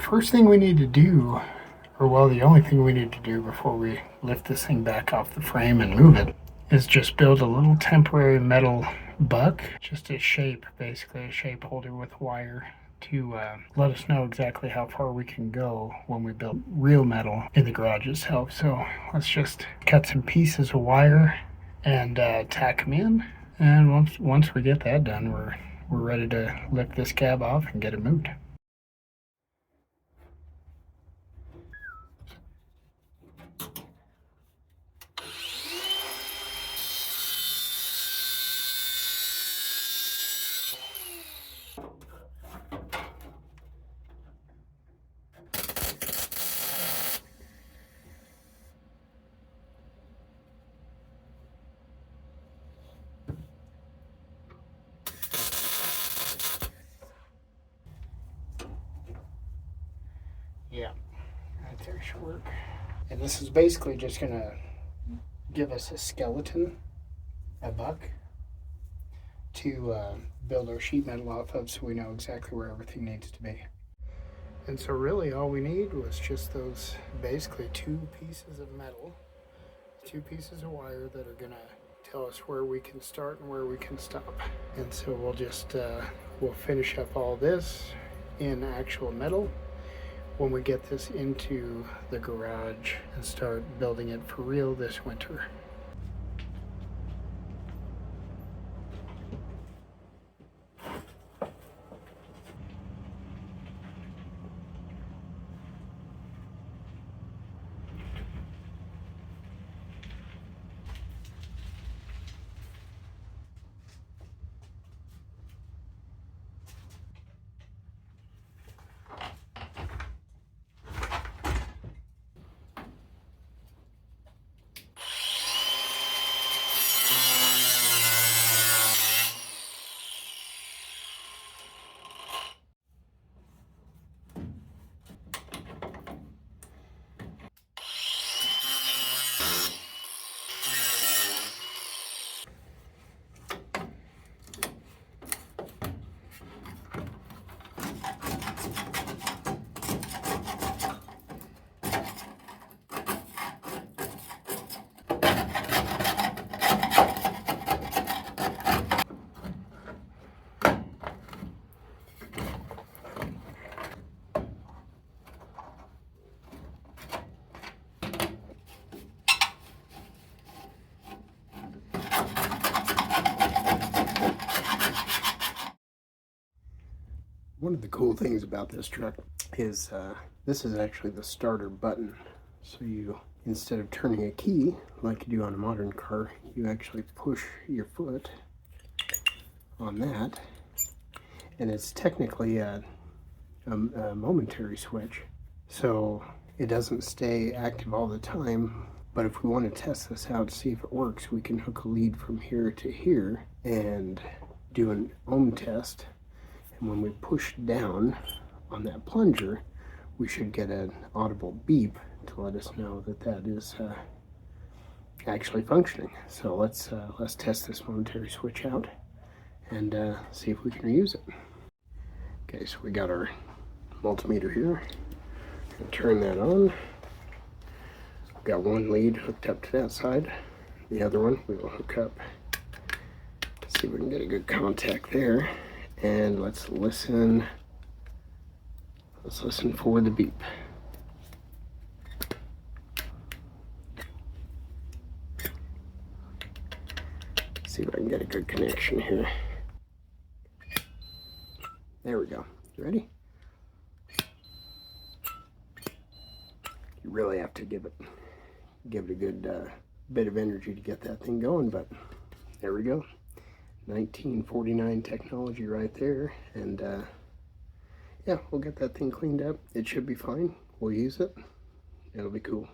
first thing we need to do, or well, the only thing we need to do before we lift this thing back off the frame and move it, is just build a little temporary metal buck, just a shape, basically a shape holder with wire to let us know exactly how far we can go when we build real metal in the garage itself. So let's just cut some pieces of wire and tack them in, and once we get that done, we're ready to lift this cab off and get it moved. Yeah, right there should work. And this is basically just gonna give us a skeleton, a buck, to build our sheet metal off of, so we know exactly where everything needs to be. And so really all we need was just those basically two pieces of metal, two pieces of wire that are gonna tell us where we can start and where we can stop. And so we'll just we'll finish up all this in actual metal when we get this into the garage and start building it for real this winter. One of the cool things about this truck is this is actually the starter button. So you, instead of turning a key like you do on a modern car, you actually push your foot on that, and it's technically a momentary switch. So it doesn't stay active all the time, but if we want to test this out to see if it works, we can hook a lead from here to here and do an ohm test. And when we push down on that plunger, we should get an audible beep to let us know that that is actually functioning. So let's test this momentary switch out and see if we can reuse it. Okay, so we got our multimeter here. Turn that on. We've got one lead hooked up to that side. The other one we will hook up to see if we can get a good contact there. And let's listen for the beep. See if I can get a good connection here. There we go. You ready? You really have to give it a good bit of energy to get that thing going, but there we go. 1949 technology right there, and yeah, we'll get that thing cleaned up. It should be fine. We'll use it. It'll be cool.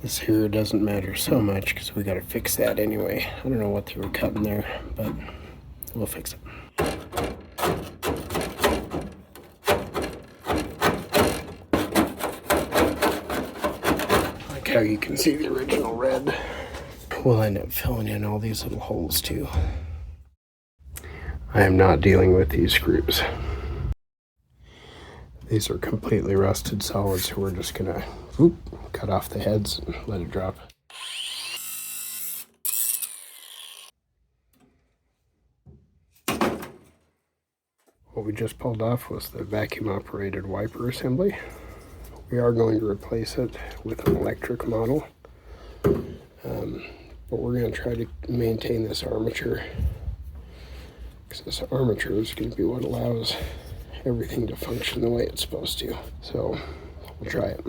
This here doesn't matter so much because we got to fix that anyway. I don't know what they were cutting there, but we'll fix it. How you can see the original red we'll end up filling in all these little holes too. I am not dealing with these screws. These are completely rusted solid, so we're just gonna cut off the heads and let it drop. What we just pulled off was the vacuum operated wiper assembly. We are going to replace it with an electric model, but we're going to try to maintain this armature, because this armature is going to be what allows everything to function the way it's supposed to. So we'll try it.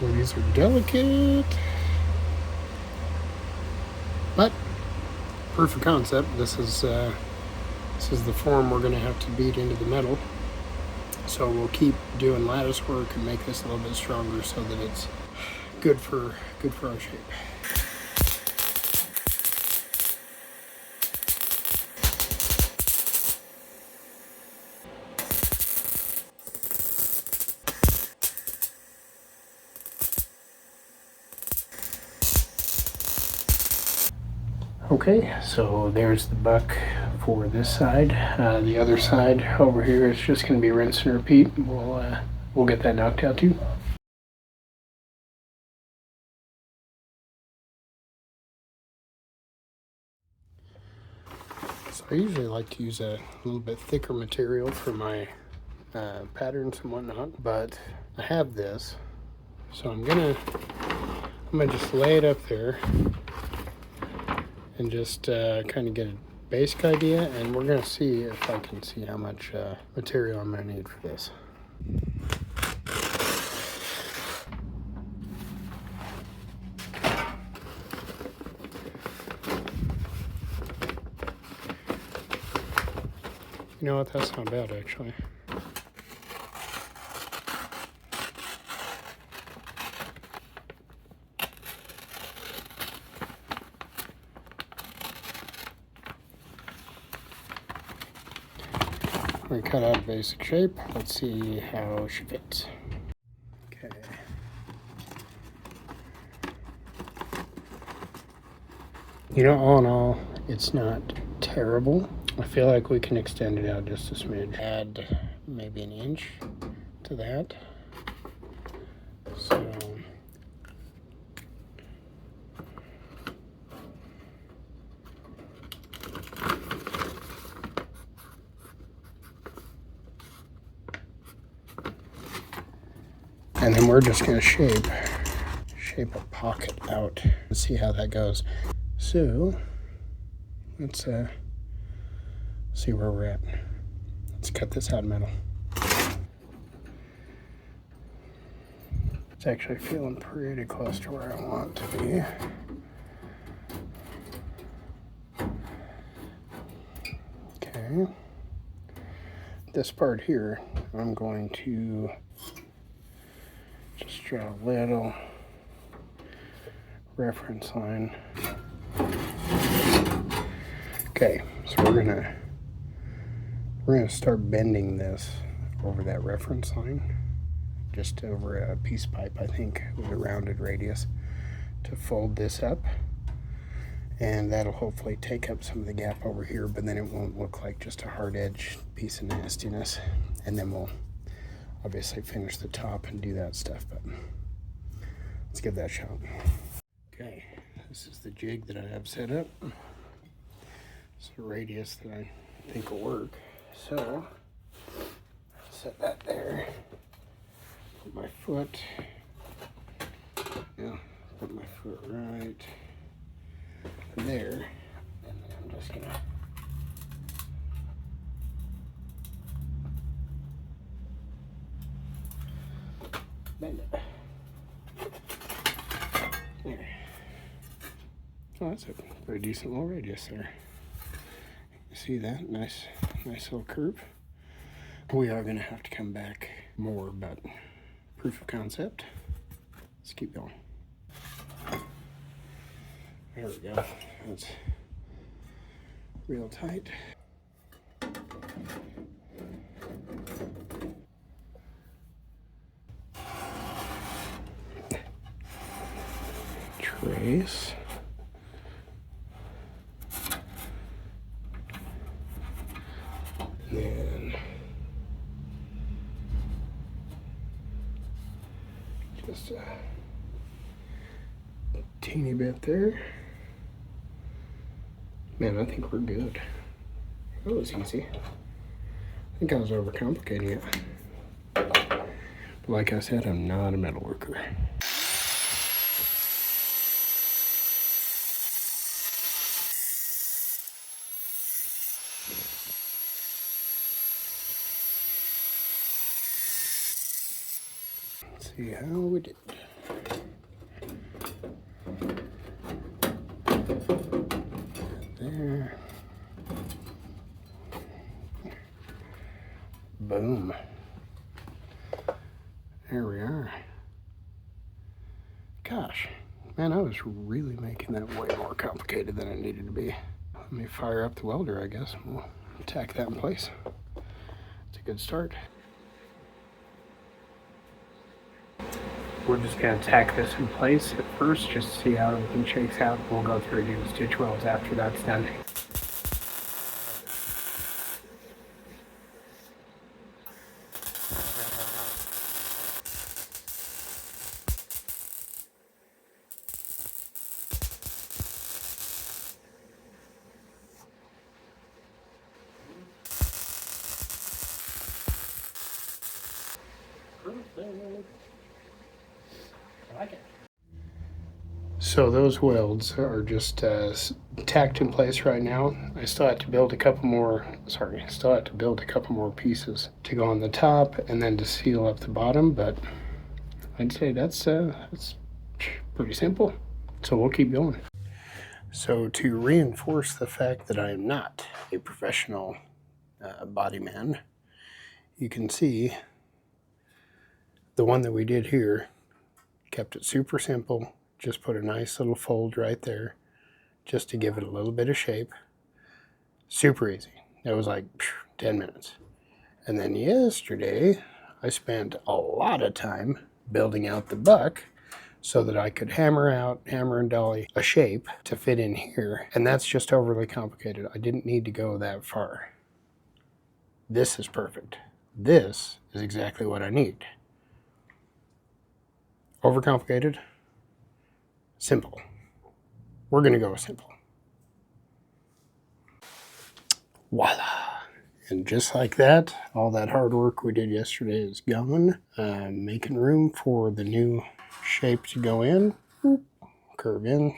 Well, these are delicate, but proof of concept. This is the form we're going to have to beat into the metal. So we'll keep doing lattice work and make this a little bit stronger so that it's good for our shape. Okay, so there's the buck for this side. The other side over here is just going to be rinse and repeat. We'll get that knocked out too. So I usually like to use a little bit thicker material for my patterns and whatnot, but I have this, so I'm gonna just lay it up there and just kind of get a basic idea, and we're gonna see if I can see how much material I'm gonna need for this. You know what, that's not bad actually. We cut out a basic shape. Let's see how she fits. Okay. You know, all in all, it's not terrible. I feel like we can extend it out just a smidge. Add maybe an inch to that. So and then we're just going to shape a pocket out and see how that goes. So let's see where we're at. Let's cut this out metal. It's actually feeling pretty close to where I want it to be. Okay. This part here, I'm going to just draw a little reference line. Okay, so we're gonna start bending this over that reference line, just over a piece of pipe, I think, with a rounded radius, to fold this up, and that'll hopefully take up some of the gap over here, but then it won't look like just a hard edge piece of nastiness. And then we'll obviously finish the top and do that stuff, but let's give that a shot. Okay, this is the jig that I have set up. It's a radius that I think will work. So, set that there. Put my foot, put my foot right there. And then I'm just gonna bend it. There. Oh, that's a pretty decent little radius there. You see that? Nice little curve. We are going to have to come back more, but proof of concept. Let's keep going. There we go. That's real tight. Trace. Then just a teeny bit there. Man, I think we're good. That was easy. I think I was overcomplicating it. But like I said, I'm not a metal worker. Let's see how we did. There. Boom. There we are. Gosh, man, I was really making that way more complicated than it needed to be. Let me fire up the welder, I guess. We'll tack that in place. It's a good start. We're just going to tack this in place at first, just to see how everything shakes out. We'll go through and do the stitch welds after that's done. I like it. So those welds are just tacked in place right now. I still have to build a couple more, pieces to go on the top and then to seal up the bottom, but I'd say that's pretty simple. So we'll keep going. So to reinforce the fact that I am not a professional body man, you can see the one that we did here, kept it super simple, just put a nice little fold right there just to give it a little bit of shape. Super easy. That was like 10 minutes. And then yesterday, I spent a lot of time building out the buck so that I could hammer and dolly a shape to fit in here. And that's just overly complicated. I didn't need to go that far. This is perfect. This is exactly what I need. Overcomplicated? Simple. We're going to go with simple. Voila. And just like that, all that hard work we did yesterday is gone. Making room for the new shape to go in. Curve in.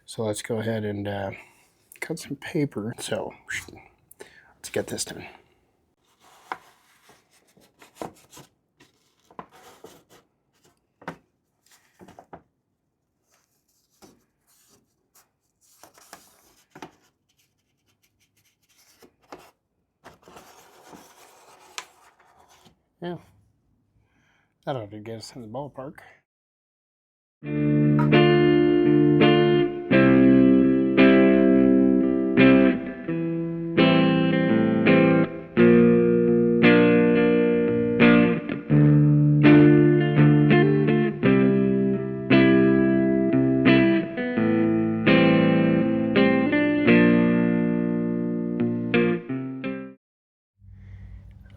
So let's go ahead and cut some paper. So let's get this done. Yeah, that ought to get us in the ballpark.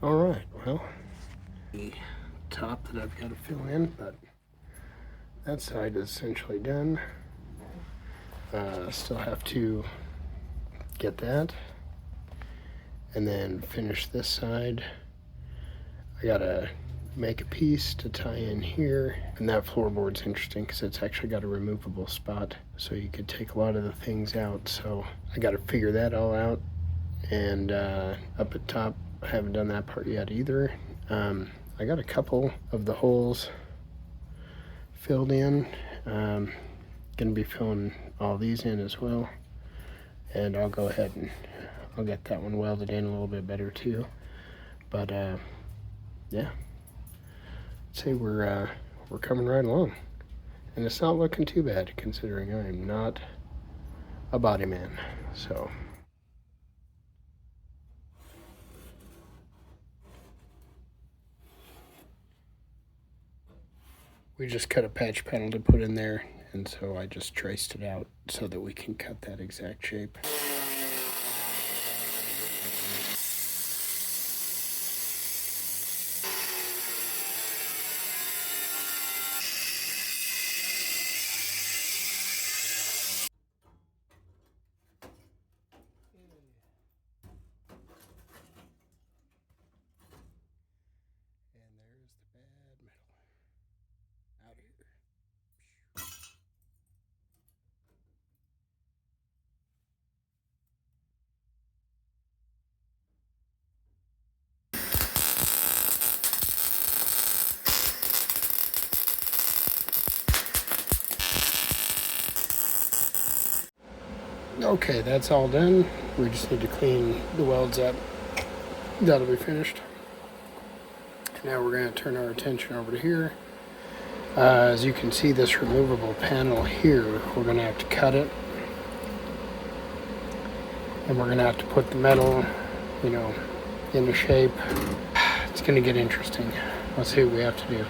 All right, well, the top that I've got to fill in, but that side is essentially done. Still have to get that and then finish this side. I gotta make a piece to tie in here, and that floorboard's interesting because it's actually got a removable spot, so you could take a lot of the things out. So I gotta figure that all out. And up at top, I haven't done that part yet either. I got a couple of the holes filled in. Gonna be filling all these in as well, and I'll go ahead and I'll get that one welded in a little bit better too. But yeah, I'd say we're coming right along, and it's not looking too bad considering I am not a body man. So we just cut a patch panel to put in there, and so I just traced it out so that we can cut that exact shape. And there's the bad metal out here. Okay, that's all done. We just need to clean the welds up. That'll be finished. Now we're going to turn our attention over to here. As you can see, this removable panel here, we're going to have to cut it. And we're going to have to put the metal, into shape. It's going to get interesting. Let's see what we have to do.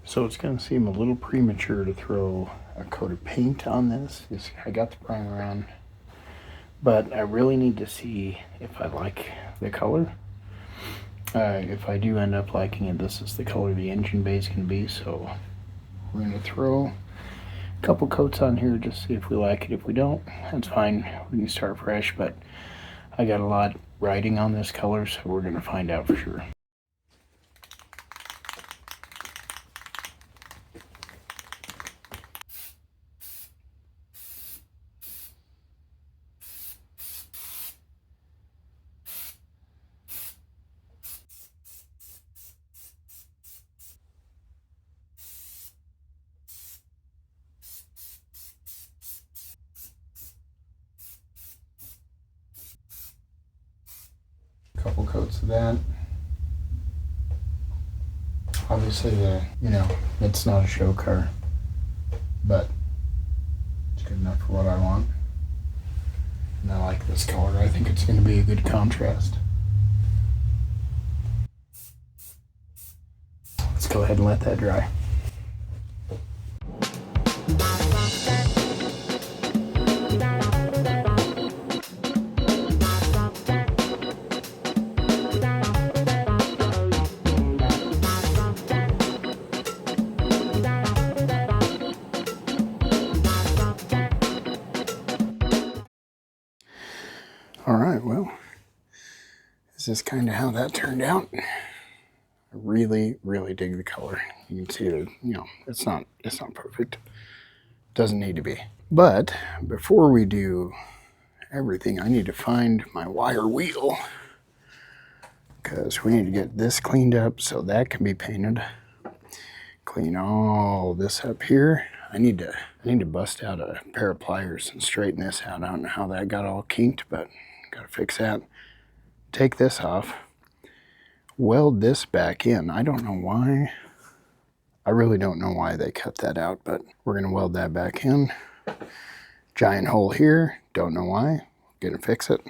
So it's going to seem a little premature to throw a coat of paint on this. I got the primer on, but I really need to see if I like the color. If I do end up liking it, this is the color the engine bay is going to be. So we're going to throw a couple coats on here just to see if we like it. If we don't, that's fine. We can start fresh, but I got a lot riding on this color, so we're going to find out for sure. Couple coats of that. Obviously, it's not a show car, but it's good enough for what I want. And I like this color. I think it's going to be a good contrast. Let's go ahead and let that dry. All right, well, this is kind of how that turned out. I really, really dig the color. You can see that, it's not perfect. Doesn't need to be. But before we do everything, I need to find my wire wheel, because we need to get this cleaned up so that can be painted. Clean all this up here. I need to bust out a pair of pliers and straighten this out. I don't know how that got all kinked, but gotta fix that. Take this off. Weld this back in. I don't know why. I really don't know why they cut that out, but we're gonna weld that back in. Giant hole here. Don't know why. Gonna fix it.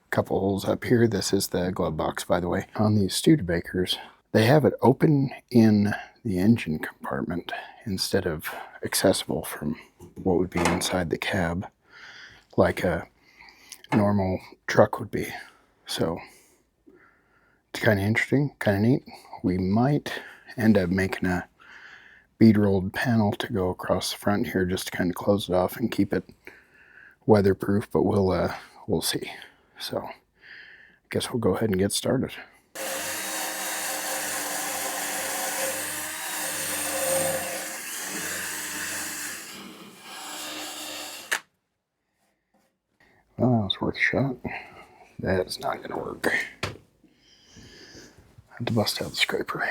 Couple holes up here. This is the glove box, by the way. On these Studebakers, they have it open in the engine compartment instead of accessible from what would be inside the cab, like a normal truck would be. So it's kind of interesting, kind of neat. We might end up making a bead rolled panel to go across the front here just to kind of close it off and keep it weatherproof, but we'll see. So I guess we'll go ahead and get started. shot. That's not going to work. I have to bust out the scraper.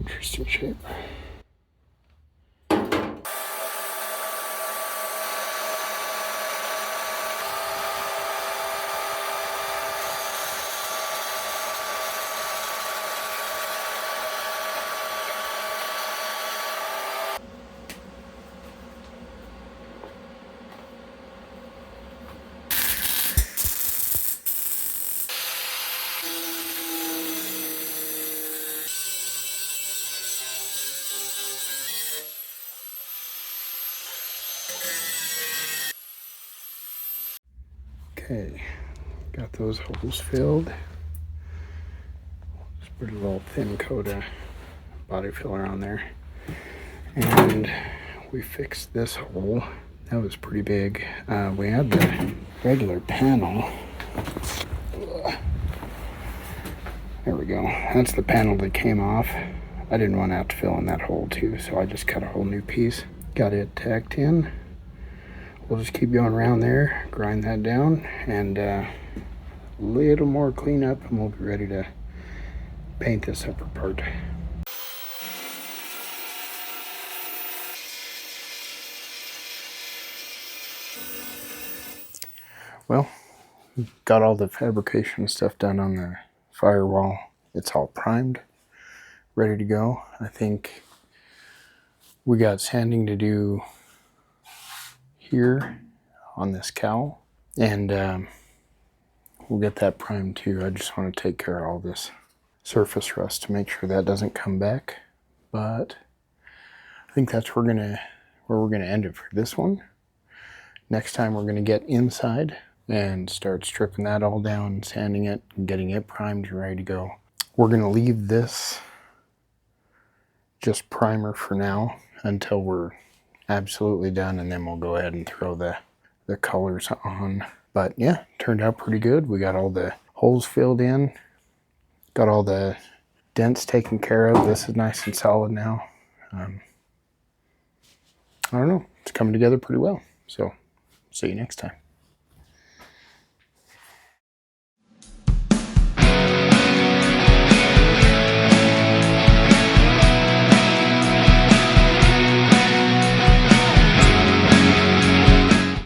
Interesting shape. Okay, got those holes filled. Just put a little thin coat of body filler on there. And we fixed this hole. That was pretty big. We had the regular panel. There we go. That's the panel that came off. I didn't want to have to fill in that hole too, so I just cut a whole new piece. Got it tacked in. We'll just keep going around there, grind that down, and a little more cleanup, and we'll be ready to paint this upper part. Well, got all the fabrication stuff done on the firewall. It's all primed, ready to go. I think we got sanding to do here on this cowl, and we'll get that primed too. I just want to take care of all this surface rust to make sure that doesn't come back. But I think that's where we're gonna end it for this one. Next time we're gonna get inside and start stripping that all down, sanding it, and getting it primed and ready to go. We're gonna leave this just primer for now until we're absolutely done, and then we'll go ahead and throw the colors on. But yeah, turned out pretty good. We got all the holes filled in, got all the dents taken care of. This is nice and solid now. I don't know, it's coming together pretty well. So see you next time.